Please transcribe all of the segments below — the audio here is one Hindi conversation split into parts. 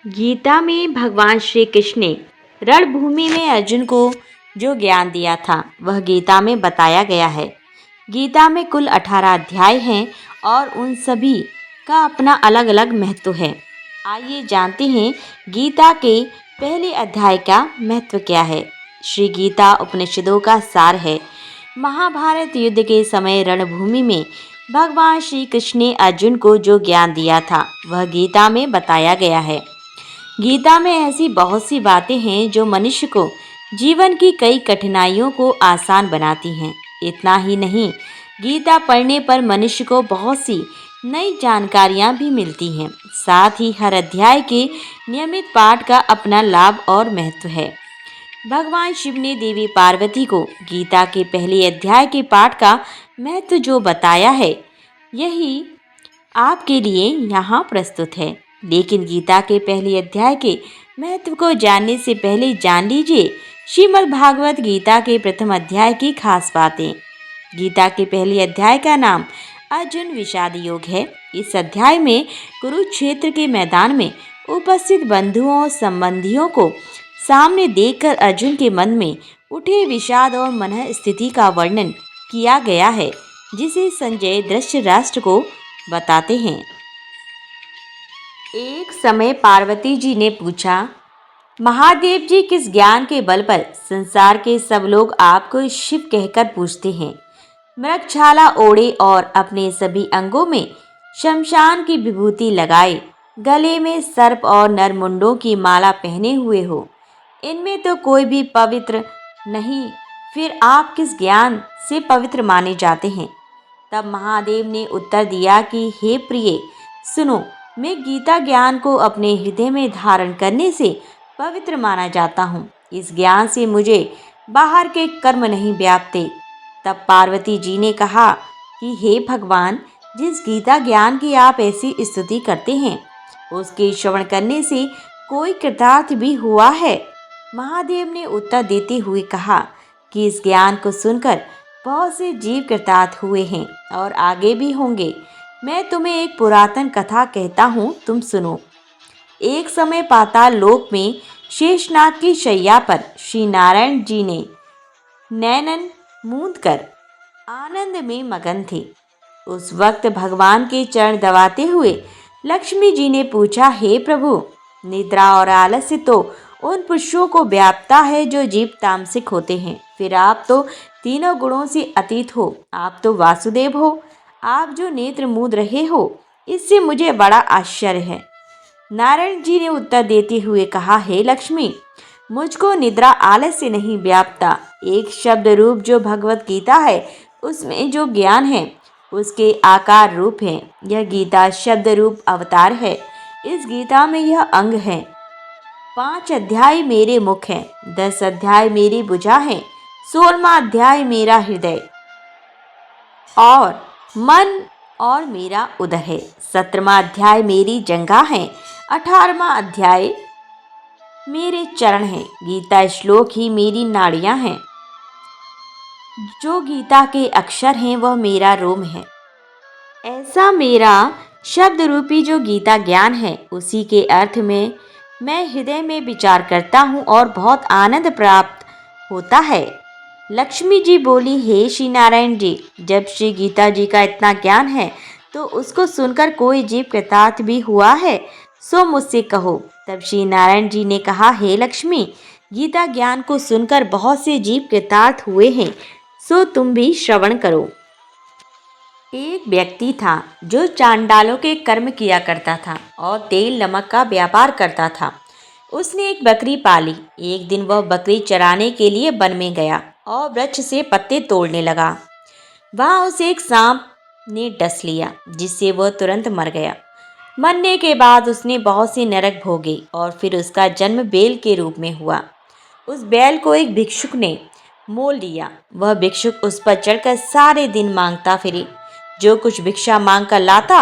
गीता में भगवान श्री कृष्ण ने रणभूमि में अर्जुन को जो ज्ञान दिया था वह गीता में बताया गया है। गीता में कुल 18 अध्याय हैं और उन सभी का अपना अलग अलग महत्व है। आइए जानते हैं गीता के पहले अध्याय का महत्व क्या है। श्री गीता उपनिषदों का सार है। महाभारत युद्ध के समय रणभूमि में भगवान श्री कृष्ण ने अर्जुन को जो ज्ञान दिया था वह गीता में बताया गया है। गीता में ऐसी बहुत सी बातें हैं जो मनुष्य को जीवन की कई कठिनाइयों को आसान बनाती हैं। इतना ही नहीं, गीता पढ़ने पर मनुष्य को बहुत सी नई जानकारियां भी मिलती हैं। साथ ही हर अध्याय के नियमित पाठ का अपना लाभ और महत्व है। भगवान शिव ने देवी पार्वती को गीता के पहले अध्याय के पाठ का महत्व जो बताया है, यही आपके लिए यहाँ प्रस्तुत है। लेकिन गीता के पहले अध्याय के महत्व को जानने से पहले जान लीजिए श्रीमद् भागवत गीता के प्रथम अध्याय की खास बातें। गीता के पहले अध्याय का नाम अर्जुन विषाद योग है। इस अध्याय में कुरुक्षेत्र के मैदान में उपस्थित बंधुओं और संबंधियों को सामने देखकर अर्जुन के मन में उठे विषाद और मन स्थिति का वर्णन किया गया है, जिसे संजय धृतराष्ट्र को बताते हैं। एक समय पार्वती जी ने पूछा, महादेव जी, किस ज्ञान के बल पर संसार के सब लोग आपको शिव कहकर पूछते हैं? मृगछाला ओढ़े और अपने सभी अंगों में शमशान की विभूति लगाए, गले में सर्प और नरमुंडों की माला पहने हुए हो, इनमें तो कोई भी पवित्र नहीं, फिर आप किस ज्ञान से पवित्र माने जाते हैं? तब महादेव ने उत्तर दिया कि हे प्रिय, सुनो, मैं गीता ज्ञान को अपने हृदय में धारण करने से पवित्र माना जाता हूँ। इस ज्ञान से मुझे बाहर के कर्म नहीं व्यापते। तब पार्वती जी ने कहा कि हे भगवान, जिस गीता ज्ञान की आप ऐसी स्तुति करते हैं, उसके श्रवण करने से कोई कृतार्थ भी हुआ है? महादेव ने उत्तर देते हुए कहा कि इस ज्ञान को सुनकर बहुत से जीव कृतार्थ हुए हैं और आगे भी होंगे। मैं तुम्हें एक पुरातन कथा कहता हूँ, तुम सुनो। एक समय पाताल लोक में शेषनाग की शैया पर श्री नारायण जी ने नैनन मूंद कर आनंद में मगन थे। उस वक्त भगवान के चरण दबाते हुए लक्ष्मी जी ने पूछा, हे प्रभु, निद्रा और आलस्य तो उन पुरुषों को व्यापता है जो जीव तामसिक होते हैं, फिर आप तो तीनों गुणों से अतीत हो, आप तो वासुदेव हो। आप जो नेत्र मूंद रहे हो, इससे मुझे बड़ा आश्चर्य है। नारायण जी ने उत्तर देते हुए कहा, हे लक्ष्मी, मुझको निद्रा आलस्य नहीं व्यापता। एक शब्द रूप जो भगवत गीता है, उसमें जो ज्ञान है उसके आकार रूप है। यह गीता शब्द रूप अवतार है। इस गीता में यह अंग है। 5 अध्याय मेरे मुख हैं, 10 अध्याय मेरी भुजा है, 16वां अध्याय मेरा हृदय और मन और मेरा उदर है, 17वां अध्याय मेरी जंघा है, 18वां अध्याय मेरे चरण हैं, गीता श्लोक ही मेरी नाड़ियां हैं, जो गीता के अक्षर हैं वह मेरा रोम है। ऐसा मेरा शब्द रूपी जो गीता ज्ञान है, उसी के अर्थ में मैं हृदय में विचार करता हूँ और बहुत आनंद प्राप्त होता है। लक्ष्मी जी बोली, हे श्री नारायण जी, जब श्री गीता जी का इतना ज्ञान है तो उसको सुनकर कोई जीव कृतार्थ भी हुआ है, सो मुझसे कहो। तब श्री नारायण जी ने कहा, हे लक्ष्मी, गीता ज्ञान को सुनकर बहुत से जीव कृतार्थ हुए हैं, सो तुम भी श्रवण करो। एक व्यक्ति था जो चांडालों के कर्म किया करता था और तेल नमक का व्यापार करता था। उसने एक बकरी पाली। एक दिन वह बकरी चराने के लिए वन में गया और वृक्ष से पत्ते तोड़ने लगा। वहां उसे एक सांप ने डस लिया, जिससे वह तुरंत मर गया। मरने के बाद उसने बहुत से नरक भोगे और फिर उसका जन्म बैल के रूप में हुआ। उस बैल को एक भिक्षुक ने मोल लिया। वह भिक्षुक उस पर चढ़कर सारे दिन मांगता फिरे। जो कुछ भिक्षा मांग कर लाता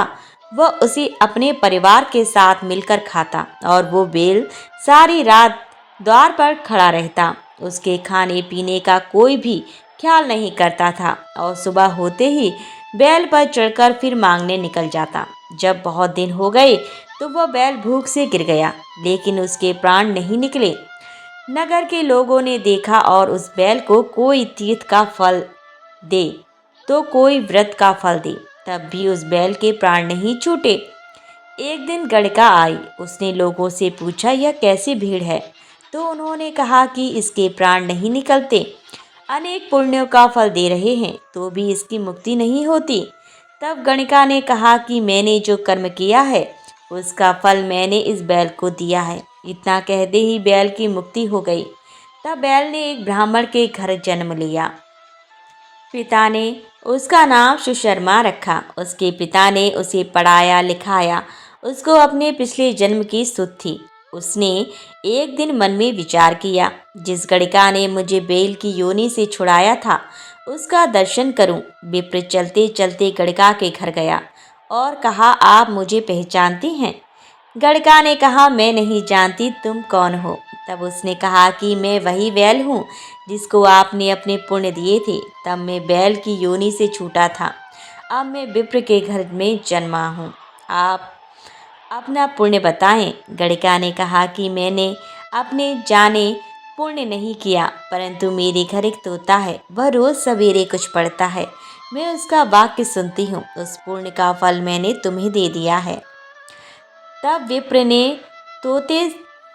वह उसे अपने परिवार के साथ मिलकर खाता और वो बैल सारी रात द्वार पर खड़ा रहता। उसके खाने पीने का कोई भी ख्याल नहीं करता था और सुबह होते ही बैल पर चढ़कर फिर मांगने निकल जाता। जब बहुत दिन हो गए तो वह बैल भूख से गिर गया, लेकिन उसके प्राण नहीं निकले। नगर के लोगों ने देखा और उस बैल को कोई तीर्थ का फल दे तो कोई व्रत का फल दे, तब भी उस बैल के प्राण नहीं छूटे। एक दिन गड़का आई, उसने लोगों से पूछा यह कैसी भीड़ है, तो उन्होंने कहा कि इसके प्राण नहीं निकलते, अनेक पुण्यों का फल दे रहे हैं तो भी इसकी मुक्ति नहीं होती। तब गणिका ने कहा कि मैंने जो कर्म किया है उसका फल मैंने इस बैल को दिया है। इतना कहते ही बैल की मुक्ति हो गई। तब बैल ने एक ब्राह्मण के घर जन्म लिया। पिता ने उसका नाम सुशर्मा रखा। उसके पिता ने उसे पढ़ाया लिखाया। उसको अपने पिछले जन्म की सुध थी। उसने एक दिन मन में विचार किया, जिस गणिका ने मुझे बैल की योनि से छुड़ाया था उसका दर्शन करूं। विप्र चलते चलते गणिका के घर गया और कहा, आप मुझे पहचानती हैं? गणिका ने कहा, मैं नहीं जानती, तुम कौन हो? तब उसने कहा कि मैं वही बैल हूँ जिसको आपने अपने पुण्य दिए थे। तब मैं बैल की योनि से छूटा था। अब मैं विप्र के घर में जन्मा हूँ। आप अपना पुण्य बताएं। गणिका ने कहा कि मैंने अपने जाने पुण्य नहीं किया, परंतु मेरे घर एक तोता है, वह रोज सवेरे कुछ पढ़ता है, मैं उसका वाक्य सुनती हूँ, उस पुण्य का फल मैंने तुम्हें दे दिया है। तब विप्र ने तोते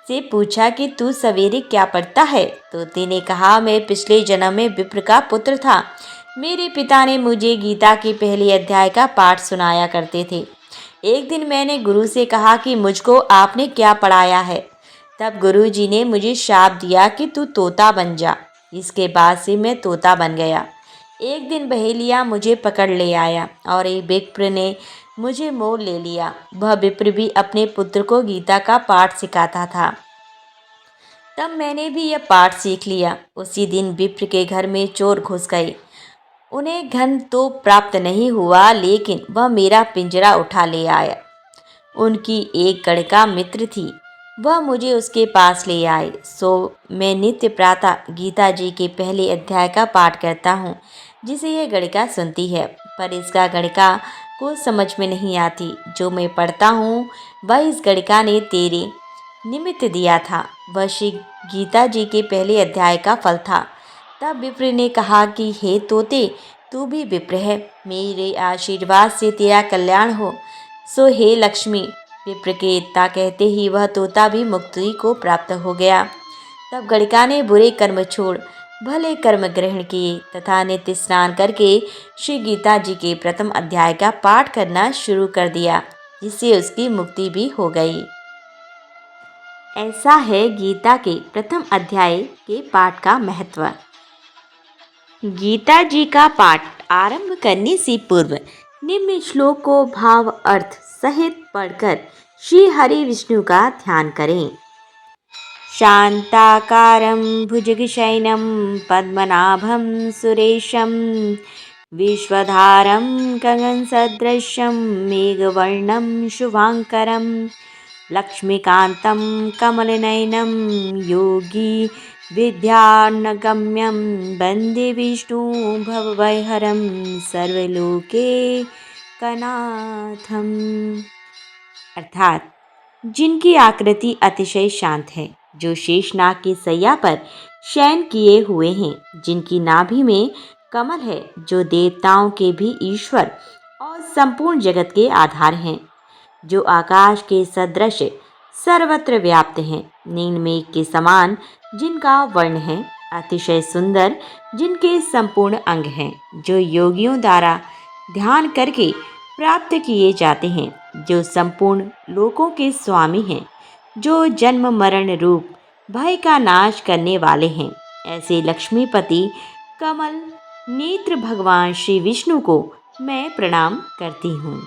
से पूछा कि तू सवेरे क्या पढ़ता है? तोते ने कहा, मैं पिछले जन्म में विप्र का पुत्र था। मेरे पिता ने मुझे गीता के पहले अध्याय का पाठ सुनाया करते थे। एक दिन मैंने गुरु से कहा कि मुझको आपने क्या पढ़ाया है। तब गुरु जी ने मुझे शाप दिया कि तू तोता बन जा। इसके बाद से मैं तोता बन गया। एक दिन बहेलिया मुझे पकड़ ले आया और एक विप्र ने मुझे मोल ले लिया। वह विप्र भी अपने पुत्र को गीता का पाठ सिखाता था। तब मैंने भी यह पाठ सीख लिया। उसी दिन विप्र के घर में चोर घुस गए। उन्हें धन तो प्राप्त नहीं हुआ, लेकिन वह मेरा पिंजरा उठा ले आया। उनकी एक गणिका मित्र थी, वह मुझे उसके पास ले आए। सो मैं नित्य प्रातः गीता जी के पहले अध्याय का पाठ करता हूँ, जिसे यह गणिका सुनती है, पर इसका गणिका को समझ में नहीं आती। जो मैं पढ़ता हूँ वह इस गणिका ने तेरे निमित्त दिया था। वह श्री गीता जी के पहले अध्याय का फल था। तब विप्र ने कहा कि हे तोते, तू भी विप्र है, मेरे आशीर्वाद से तेरा कल्याण हो। सो हे लक्ष्मी। विप्र के इतना कहते ही वह तोता भी मुक्ति को प्राप्त हो गया। तब गणिका ने बुरे कर्म छोड़ भले कर्म ग्रहण किए तथा नित्य स्नान करके श्री गीता जी के प्रथम अध्याय का पाठ करना शुरू कर दिया, जिससे उसकी मुक्ति भी हो गई। ऐसा है गीता के प्रथम अध्याय के पाठ का महत्व। गीता जी का पाठ आरंभ करने से पूर्व निम्न श्लोक को भाव अर्थ सहित पढ़कर श्री हरि विष्णु का ध्यान करें। शांताकारं भुजगशयनं पद्मनाभं सुरेशं विश्वधारं गगनसदृशं मेघवर्णं शुभांकरं लक्ष्मीकान्तं कमलनयनं योगी विद्यानगम्यं वन्दे विष्णु भवभयहरं सर्वलोके कनाथम। अर्थात जिनकी आकृति अतिशय शांत है, जो शेषनाग की सैया पर शयन किए हुए हैं, जिनकी नाभि में कमल है, जो देवताओं के भी ईश्वर और संपूर्ण जगत के आधार हैं, जो आकाश के सदृश सर्वत्र व्याप्त हैं, नील मेघ के समान जिनका वर्ण है, अतिशय सुंदर जिनके संपूर्ण अंग हैं, जो योगियों द्वारा ध्यान करके प्राप्त किए जाते हैं, जो संपूर्ण लोकों के स्वामी हैं, जो जन्म मरण रूप भय का नाश करने वाले हैं, ऐसे लक्ष्मीपति कमल नेत्र भगवान श्री विष्णु को मैं प्रणाम करती हूँ।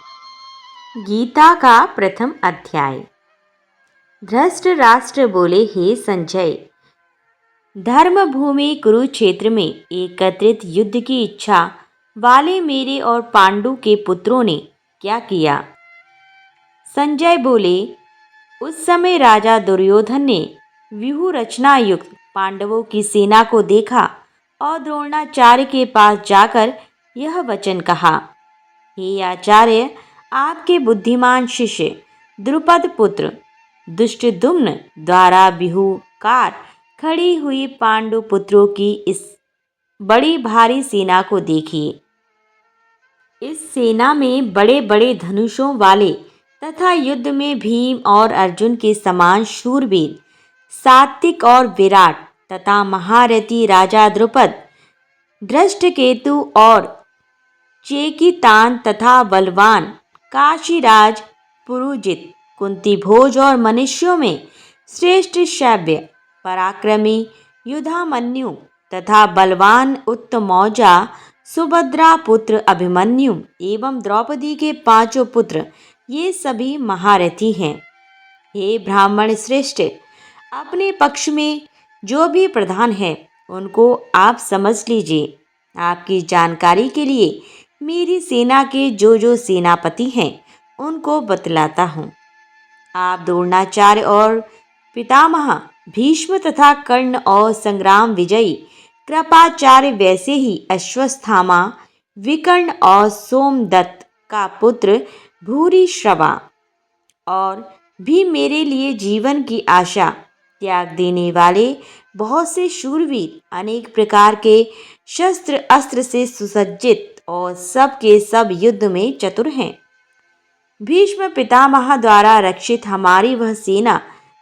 गीता का प्रथम अध्याय। धृतराष्ट्र बोले, हे संजय, धर्म भूमि कुरुक्षेत्र में एकत्रित युद्ध की इच्छा वाले मेरे और पांडु के पुत्रों ने क्या किया? संजय बोले, उस समय राजा दुर्योधन ने व्यूह रचना युक्त पांडवों की सेना को देखा और द्रोणाचार्य के पास जाकर यह वचन कहा, हे आचार्य, आपके बुद्धिमान शिष्य द्रुपद पुत्र दुष्टद्युम्न द्वारा बिहूकार खड़ी हुई पांडु पुत्रों की इस बड़ी भारी सेना को देखिए। इस सेना में बड़े बड़े धनुषों वाले तथा युद्ध में भीम और अर्जुन के समान शूरवीर, सात्विक और विराट तथा महारथी राजा द्रुपद, धृष्टकेतु और चेकितान तथा बलवान काशीराज पुरुजित, कुंती भोज और मनुष्यों में श्रेष्ठ शैव्य, पराक्रमी युधामन्यु तथा बलवान उत्तमौजा सुभद्रा पुत्र अभिमन्यु एवं द्रौपदी के पांचों पुत्र, ये सभी महारथी हैं। हे ब्राह्मण श्रेष्ठ, अपने पक्ष में जो भी प्रधान है उनको आप समझ लीजिए। आपकी जानकारी के लिए मेरी सेना के जो सेनापति हैं उनको बतलाता हूँ। आप द्रोणाचार्य और पितामह भीष्म तथा कर्ण और संग्राम विजयी कृपाचार्य, वैसे ही अश्वत्थामा, विकर्ण और सोमदत्त का पुत्र भूरिश्रवा और भी मेरे लिए जीवन की आशा त्याग देने वाले बहुत से शूरवीर, अनेक प्रकार के शस्त्र अस्त्र से सुसज्जित और सब के सब युद्ध में चतुर हैं। भीष्म पितामह द्वारा रक्षित हमारी वह सेना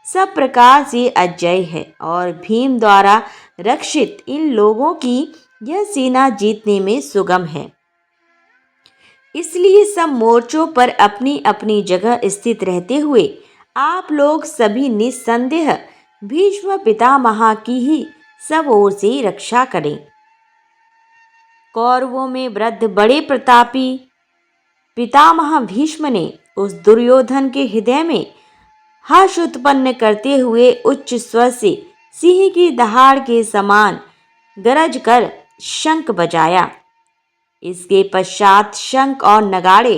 सब प्रकार से अजेय है और भीम द्वारा रक्षित इन लोगों की यह सेना जीतने में सुगम है। इसलिए सब मोर्चों पर अपनी अपनी जगह स्थित रहते हुए आप लोग सभी निस्संदेह भीष्म पितामह की ही सब ओर से रक्षा करें। कौरवों में वृद्ध बड़े प्रतापी पितामह भीष्म ने उस दुर्योधन के हृदय में हर्ष उत्पन्न करते हुए उच्च स्वर से सिंह की दहाड़ के समान गरज कर शंख बजाया। इसके पश्चात शंख और नगाड़े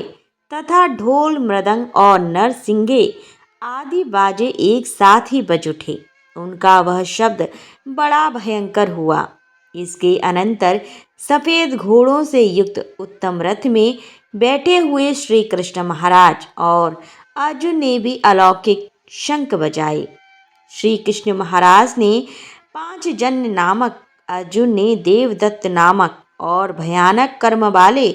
तथा ढोल, मृदंग और नरसिंगे आदि बाजे एक साथ ही बज उठे। उनका वह शब्द बड़ा भयंकर हुआ। इसके अनंतर सफेद घोड़ों से युक्त उत्तम रथ में बैठे हुए श्री कृष्ण महाराज और अर्जुन ने भी अलौकिक शंख बजाए। श्री कृष्ण महाराज ने पांचजन्य नामक, अर्जुन ने देवदत्त नामक और भयानक कर्म वाले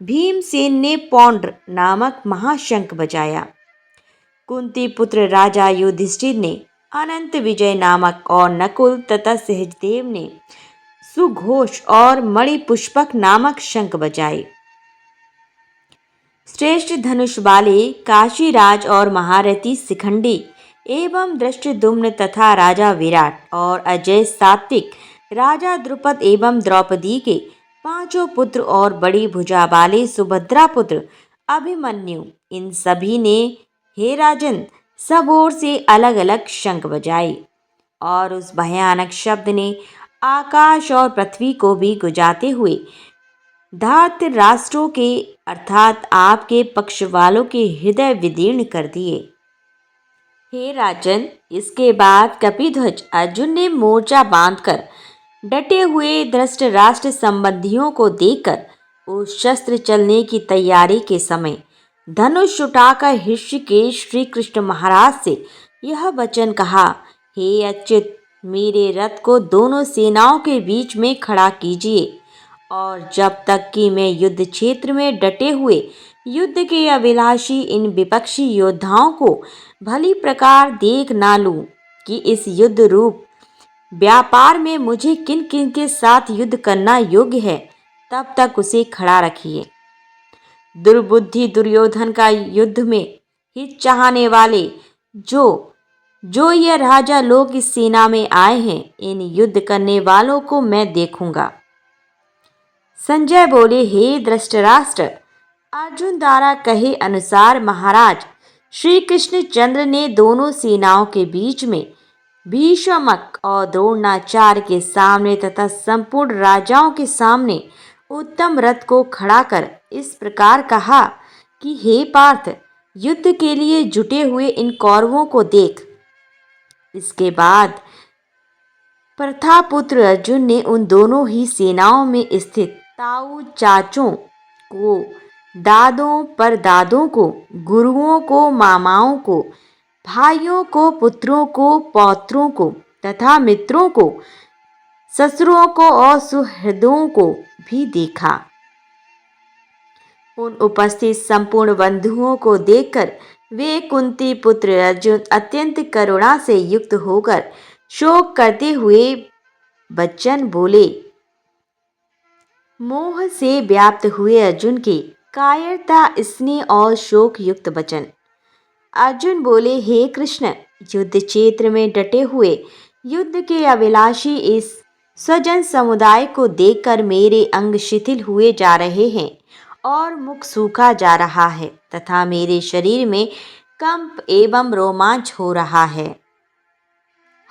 भीमसेन ने पौंड्र नामक महाशंख बजाया। कुंती पुत्र राजा युधिष्ठिर ने अनंत विजय नामक और नकुल तथा सहदेव ने सुघोष और मणिपुष्पक नामक शंख बजाए। श्रेष्ठ धनुष वाले काशीराज और महारथी शिखंडी एवं धृष्टद्युम्न तथा राजा विराट और अजय सात्विक राजा द्रुपद एवं द्रौपदी के पांचों पुत्र और बड़ी भुजा वाले सुभद्रा पुत्र अभिमन्यु, इन सभी ने हे राजन सब ओर से अलग अलग शंख बजाए और उस भयानक शब्द ने आकाश और पृथ्वी को भी गुंजाते हुए धृतराष्ट्रों के अर्थात आपके पक्ष वालों के हृदय विदीर्ण कर दिए। हे राजन, इसके बाद कपिध्वज अर्जुन ने मोर्चा बांधकर डटे हुए धृतराष्ट्र संबंधियों को देखकर उस शस्त्र चलने की तैयारी के समय धनुष उठाकर ऋषिकेश श्री कृष्ण महाराज से यह वचन कहा, हे अच्युत, मेरे रथ को दोनों सेनाओं के बीच में खड़ा कीजिए और जब तक कि मैं युद्ध क्षेत्र में डटे हुए युद्ध के अभिलाषी इन विपक्षी योद्धाओं को भली प्रकार देख ना लूं कि इस युद्ध रूप व्यापार में मुझे किन किन के साथ युद्ध करना योग्य है, तब तक उसे खड़ा रखिए। दुर्बुद्धि दुर्योधन का युद्ध में हित चाहने वाले जो यह राजा लोग इस सेना में आए हैं, इन युद्ध करने वालों को मैं देखूंगा। संजय बोले, हे धृतराष्ट्र, अर्जुन द्वारा कहे अनुसार महाराज श्री कृष्ण चंद्र ने दोनों सेनाओं के बीच में भीष्मक और द्रोणाचार्य के सामने तथा संपूर्ण राजाओं के सामने उत्तम रथ को खड़ा कर इस प्रकार कहा कि हे पार्थ, युद्ध के लिए जुटे हुए इन कौरवों को देख। इसके बाद प्रथापुत्र अर्जुन ने उन दोनों ही सेनाओं में स्थित ताऊ चाचों को दादों परदादों को, गुरुओं को, मामाओं को, भाइयों को, पुत्रों को, पौत्रों को तथा मित्रों को, ससुरों को और सुहृदों को भी देखा। उन उपस्थित संपूर्ण बंधुओं को देखकर वे कुंती पुत्र अर्जुन अत्यंत करुणा से युक्त होकर शोक करते हुए बच्चन बोले। मोह से व्याप्त हुए अर्जुन के कायरता, स्नेह और शोक युक्त वचन। अर्जुन बोले, हे कृष्ण, युद्ध क्षेत्र में डटे हुए युद्ध के अभिलाषी इस स्वजन समुदाय को देखकर मेरे अंग शिथिल हुए जा रहे हैं और मुख सूखा जा रहा है तथा मेरे शरीर में कंप एवं रोमांच हो रहा है।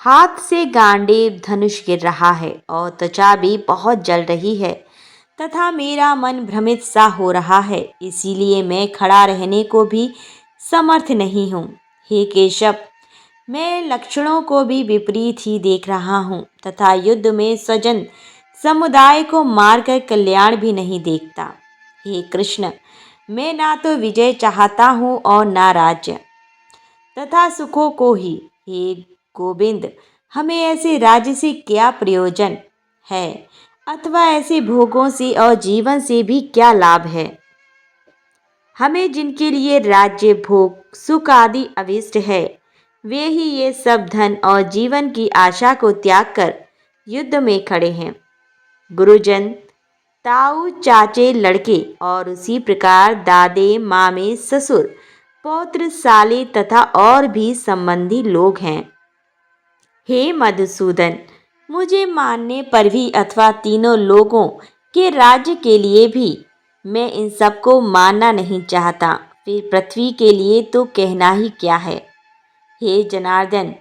हाथ से गांडीव धनुष गिर रहा है और त्वचा भी बहुत जल रही है तथा मेरा मन भ्रमित सा हो रहा है, इसीलिए मैं खड़ा रहने को भी समर्थ नहीं हूँ। हे केशव, मैं लक्षणों को भी विपरीत ही देख रहा हूँ तथा युद्ध में स्वजन समुदाय को मारकर कल्याण भी नहीं देखता। हे कृष्ण, मैं ना तो विजय चाहता हूँ और ना राज्य तथा सुखों को ही। हे गोविंद, हमें ऐसे राज्य से क्या प्रयोजन है अथवा ऐसे भोगों से और जीवन से भी क्या लाभ है। हमें जिनके लिए राज्य, भोग, सुख आदि अभिष्ट है, वे ही ये सब धन और जीवन की आशा को त्याग कर युद्ध में खड़े हैं। गुरुजन, ताऊ, चाचे, लड़के और उसी प्रकार दादे, मामे, ससुर, पौत्र, साले तथा और भी संबंधी लोग हैं। हे मधुसूदन, मुझे मानने पर भी अथवा तीनों लोगों के राज्य के लिए भी मैं इन सबको मानना नहीं चाहता, फिर पृथ्वी के लिए तो कहना ही क्या है। हे जनार्दन,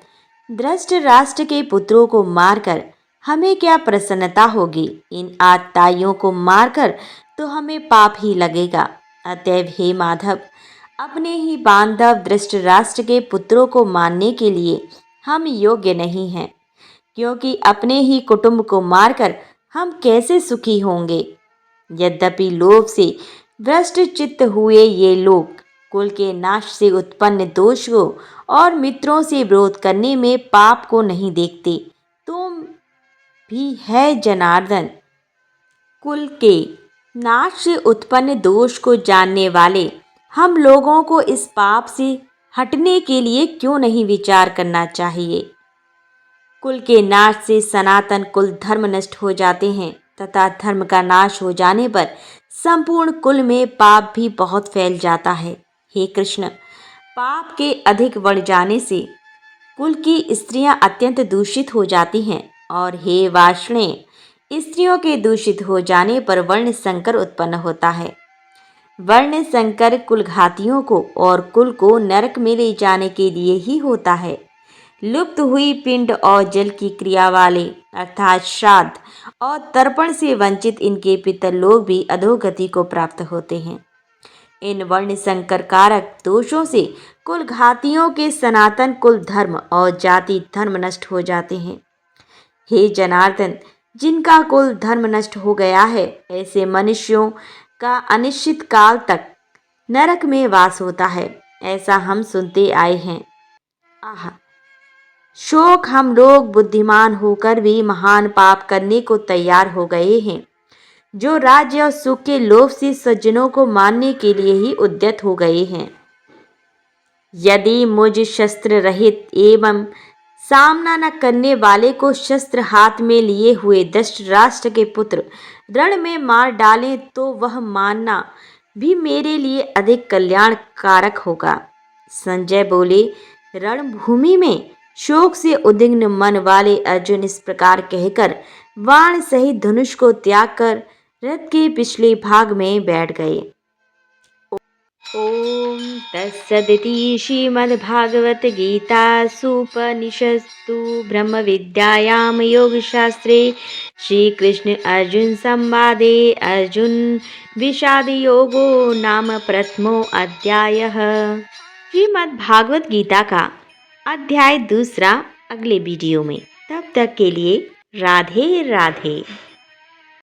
धृतराष्ट्र के पुत्रों को मारकर हमें क्या प्रसन्नता होगी। इन आतताइयों को मारकर तो हमें पाप ही लगेगा। अतएव हे माधव, अपने ही बांधव धृतराष्ट्र के पुत्रों को मानने के लिए हम योग्य नहीं हैं, क्योंकि अपने ही कुटुंब को मारकर हम कैसे सुखी होंगे। यद्यपि लोभ से भ्रष्ट चित्त हुए ये लोग कुल के नाश से उत्पन्न दोष को और मित्रों से विरोध करने में पाप को नहीं देखते, तो भी है जनार्दन। कुल के नाश से उत्पन्न दोष को जानने वाले हम लोगों को इस पाप से हटने के लिए क्यों नहीं विचार करना चाहिए। कुल के नाश से सनातन कुल धर्म नष्ट हो जाते हैं तथा धर्म का नाश हो जाने पर संपूर्ण कुल में पाप भी बहुत फैल जाता है। हे कृष्ण, पाप के अधिक बढ़ जाने से कुल की स्त्रियां अत्यंत दूषित हो जाती हैं और हे वार्ष्णेय, स्त्रियों के दूषित हो जाने पर वर्ण संकर उत्पन्न होता है। वर्ण संकर कुलघातियों को और कुल को नरक में ले जाने के लिए ही होता है। लुप्त हुई पिंड और जल की क्रिया वाले अर्थात श्राद्ध और तर्पण से वंचित इनके पितर लोग भी अधोगति को प्राप्त होते हैं। इन वर्ण संकर कारक दोषों से कुलघातियों के सनातन कुल धर्म और जाति धर्म नष्ट हो जाते हैं। हे जनार्दन, जिनका कुल धर्म नष्ट हो गया है, ऐसे मनुष्यों का अनिश्चित काल तक नरक में वास होता है, ऐसा हम सुनते आए हैं। आह, शोक, हम लोग बुद्धिमान होकर भी महान पाप करने को तैयार हो गए हैं, जो राज्य और सुख के लोभ से सज्जनों को मारने के लिए ही उद्यत हो गए हैं। यदि मुझ शस्त्र रहित एवं सामना न करने वाले को शस्त्र हाथ में लिए हुए धृतराष्ट्र के पुत्र रण में मार डालें, तो वह मानना भी मेरे लिए अधिक कल्याणकारक होगा। संजय बोले, रणभूमि में शोक से उद्विग्न मन वाले अर्जुन इस प्रकार कहकर बाण सहित धनुष को त्याग कर रथ के पिछले भाग में बैठ गए। ओम तत्सदिति श्रीमद्भागवत गीतासूपनिषत्सु ब्रह्म विद्यायां योगशास्त्रे श्रीकृष्ण अर्जुन संवादे अर्जुन विषाद योगो नाम प्रथमो अध्यायः। श्रीमद्भागवत गीता का अध्याय दूसरा अगले वीडियो में। तब तक के लिए राधे राधे।